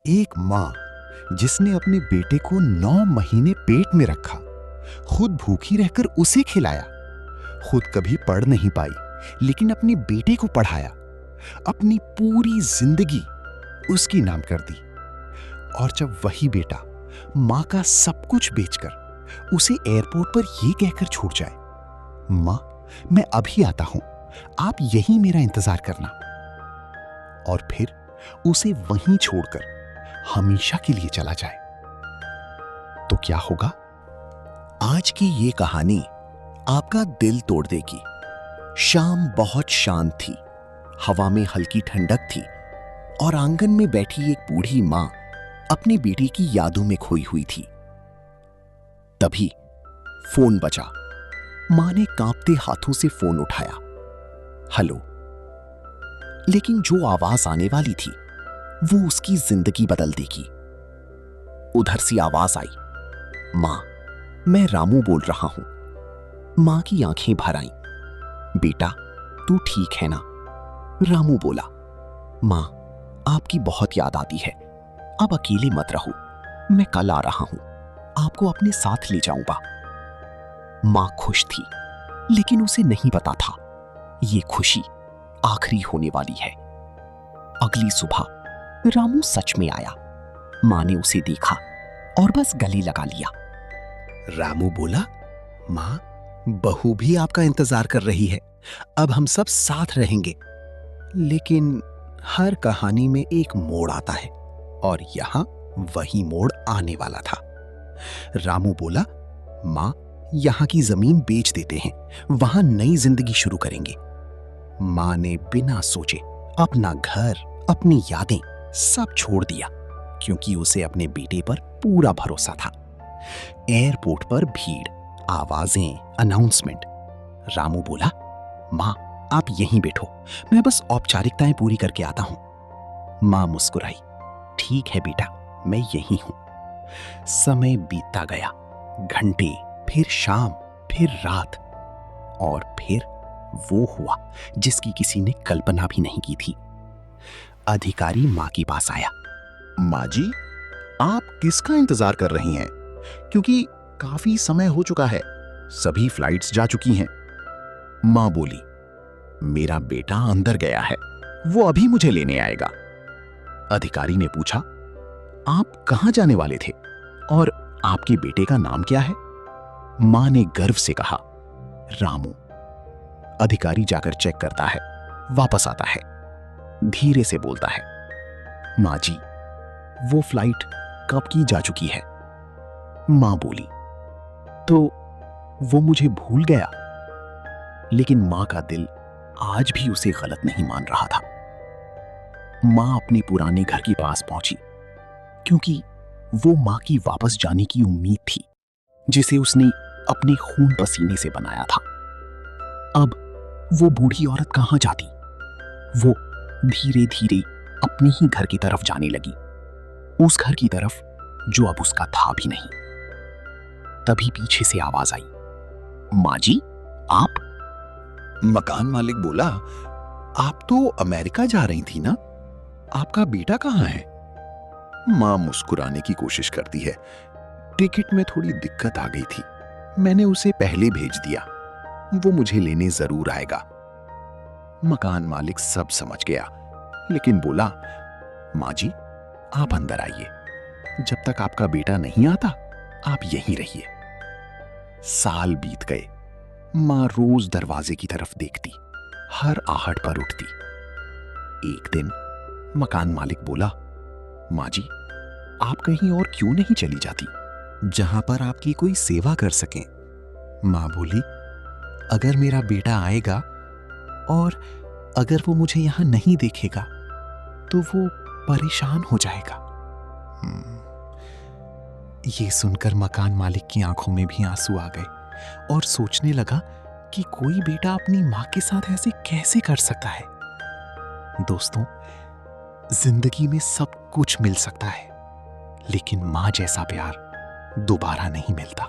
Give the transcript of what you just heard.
एक माँ जिसने अपने बेटे को 9 महीने पेट में रखा, खुद भूखी रहकर उसे खिलाया, खुद कभी पढ़ नहीं पाई लेकिन अपने बेटे को पढ़ाया, अपनी पूरी जिंदगी उसकी नाम कर दी। और जब वही बेटा माँ का सब कुछ बेचकर उसे एयरपोर्ट पर यह कहकर छूट जाए, माँ मैं अभी आता हूं, आप यहीं मेरा इंतजार करना, और फिर उसे वहीं छोड़कर हमेशा के लिए चला जाए, तो क्या होगा? आज की ये कहानी आपका दिल तोड़ देगी। शाम बहुत शांत थी, हवा में हल्की ठंडक थी और आंगन में बैठी एक बूढ़ी मां अपने बेटे की यादों में खोई हुई थी। तभी फोन बजा। मां ने कांपते हाथों से फोन उठाया। हेलो। लेकिन जो आवाज आने वाली थी वो उसकी जिंदगी बदल देगी। उधर से आवाज आई, मां मैं रामू बोल रहा हूं। मां की आंखें भर आईं। बेटा तू ठीक है ना? रामू बोला, मां आपकी बहुत याद आती है, अब अकेले मत रहो, मैं कल आ रहा हूं, आपको अपने साथ ले जाऊंगा। मां खुश थी लेकिन उसे नहीं पता था ये खुशी आखिरी होने वाली है। अगली सुबह रामू सच में आया। मां ने उसे देखा और बस गले लगा लिया। रामू बोला, मां बहू भी आपका इंतजार कर रही है, अब हम सब साथ रहेंगे। लेकिन हर कहानी में एक मोड़ आता है और यहां वही मोड़ आने वाला था। रामू बोला, मां यहां की जमीन बेच देते हैं, वहां नई जिंदगी शुरू करेंगे। मां ने बिना सोचे अपना घर, अपनी यादें सब छोड़ दिया, क्योंकि उसे अपने बेटे पर पूरा भरोसा था। एयरपोर्ट पर भीड़, आवाजें, अनाउंसमेंट। रामू बोला, मां आप यहीं बैठो, मैं बस औपचारिकताएं पूरी करके आता हूं। मां मुस्कुराई, ठीक है बेटा, मैं यहीं हूं। समय बीतता गया, घंटे, फिर शाम, फिर रात, और फिर वो हुआ जिसकी किसी ने कल्पना भी नहीं की थी। अधिकारी मां के पास आया। मां जी, आप किसका इंतजार कर रही हैं? क्योंकि काफी समय हो चुका है, सभी फ्लाइट्स जा चुकी हैं। मां बोली, मेरा बेटा अंदर गया है, वो अभी मुझे लेने आएगा। अधिकारी ने पूछा, आप कहां जाने वाले थे और आपके बेटे का नाम क्या है? मां ने गर्व से कहा, रामू। अधिकारी जाकर चेक करता है, वापस आता है, धीरे से बोलता है, मां जी वो फ्लाइट कब की जा चुकी है। मां बोली, तो वो मुझे भूल गया। लेकिन मां का दिल आज भी उसे गलत नहीं मान रहा था। मां अपने पुराने घर के पास पहुंची, क्योंकि वो मां की वापस जाने की उम्मीद थी, जिसे उसने अपने खून पसीने से बनाया था। अब वो बूढ़ी औरत कहां जाती? वो धीरे धीरे अपने ही घर की तरफ जाने लगी, उस घर की तरफ जो अब उसका था भी नहीं। तभी पीछे से आवाज आई, मां जी आप? मकान मालिक बोला, आप तो अमेरिका जा रही थी ना, आपका बेटा कहां है? मां मुस्कुराने की कोशिश करती है, टिकट में थोड़ी दिक्कत आ गई थी, मैंने उसे पहले भेज दिया, वो मुझे लेने जरूर आएगा। मकान मालिक सब समझ गया, लेकिन बोला, मां जी आप अंदर आइए, जब तक आपका बेटा नहीं आता आप यहीं रहिए। साल बीत गए, मां रोज दरवाजे की तरफ देखती, हर आहट पर उठती। एक दिन मकान मालिक बोला, मां जी आप कहीं और क्यों नहीं चली जाती, जहां पर आपकी कोई सेवा कर सके? मां बोली, अगर मेरा बेटा आएगा और अगर वो मुझे यहां नहीं देखेगा तो वो परेशान हो जाएगा। ये सुनकर मकान मालिक की आंखों में भी आंसू आ गए और सोचने लगा कि कोई बेटा अपनी मां के साथ ऐसे कैसे कर सकता है। दोस्तों, जिंदगी में सब कुछ मिल सकता है, लेकिन मां जैसा प्यार दोबारा नहीं मिलता।